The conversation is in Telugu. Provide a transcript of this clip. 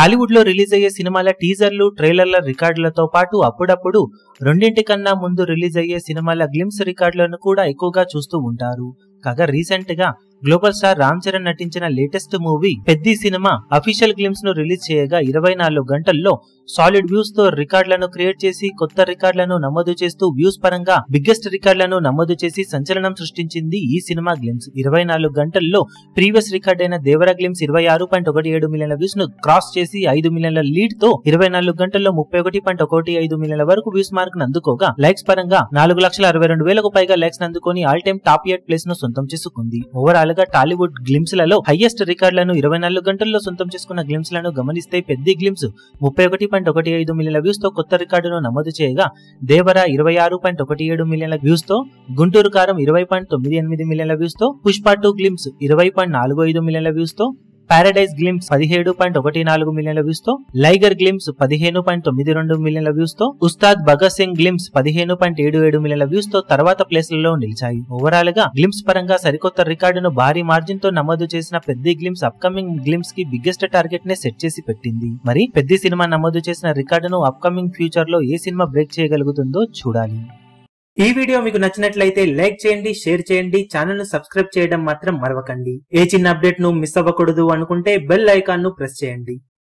టాలీవుడ్ లో రిలీజ్ అయ్యే సినిమాల టీజర్లు, ట్రైలర్ల రికార్డులతో పాటు అప్పుడప్పుడు రెండింటికన్నా ముందు రిలీజ్ అయ్యే సినిమాల గ్లిమ్స్ రికార్డులను కూడా ఎక్కువగా చూస్తూ ఉంటారు. కాగా రీసెంట్ గా గ్లోబల్ స్టార్ రామ్ చరణ్ నటించిన latest movie Peddi cinema official glimpse ను రిలీజ్ చేయగా 24 గంటల్లో సాలిడ్ వ్యూస్ తో రికార్డులను క్రియేట్ చేసి కొత్త రికార్డులను నమోదు చేస్తూ వ్యూస్ పరంగా బిగ్గెస్ట్ రికార్డులను నమోదు చేసి సంచలనం సృష్టించింది ఈ సినిమా గ్లిమ్స్. 24 గంటల్లో ప్రీవియస్ రికార్డ్ అయిన దేవరా గ్లిమ్స్ 26.17 మిలియన్ల వ్యూస్ ను క్రాస్ చేసి 5 మిలియన్ల లీడ్ తో 24 గంటల్లో 31.15 మిలియన్ల వరకు వ్యూస్ మార్క్ ను అందుకోగా, లైక్స్ పరంగా 4,62,000కు పైగా లైక్స్ అందుకొని ఆల్ టైమ్ టాప్ 8 ప్లేస్ ను సొంతం చేసుకుంది. ఓవరాల్ గా టాలీవుడ్ గ్లిమ్స్ లలో హైయెస్ట్ రికార్డులను 24 గంటల్లో సొంతం చేసుకున్న గ్లిమ్స్ లను గమనిస్తే పెద్ది గ్లిమ్స్ 31.15 మిలియన్ల వ్యూస్ తో కొత్త రికార్డును నమోదు చేయగా, దేవరా 26.17 మిలియన్ల వ్యూస్ తో, గుంటూరు కారం 20.98 మిలియన్ల వ్యూస్ తో, పుష్ప 2 గ్లిమ్స్ 20.45 మిలియన్ల వ్యూస్ తో, పారడైజ్ గ్లిమ్స్ 17.14 మిలియన్ల వ్యూస్ తో, లైగర్ గ్లిమ్స్ 15.92 మిలియన్ల వ్యూస్ తో, ఉస్తాద్ భగత్ సింగ్ గ్లిమ్స్ 15.77 మిలియన్ల వ్యూస్ తో తర్వాత ప్లేస్లలో నిలిచాయి. ఓవరాల్ గా గ్లిమ్స్ పరంగా సరికొత్త రికార్డును భారీ మార్జిన్ తో నమోదు చేసిన పెద్ది గ్లిమ్స్ అప్కమింగ్ గ్లిమ్స్ కి బిగ్గెస్ట్ టార్గెట్ నే సెట్ చేసి పెట్టింది. మరి పెద్ది సినిమా నమోదు చేసిన రికార్డును అప్కమింగ్ ఫ్యూచర్ లో ఏ సినిమా బ్రేక్ చేయగలుగుతుందో చూడాలి. ఈ వీడియో మీకు నచ్చినట్లయితే లైక్ చేయండి, షేర్ చేయండి, ఛానల్ ను సబ్స్క్రైబ్ చేయడం మాత్రం మరవకండి. ఏ చిన్న అప్డేట్ ను మిస్ అవ్వకూడదు అనుకుంటే బెల్ ఐకాన్ ను ప్రెస్ చేయండి.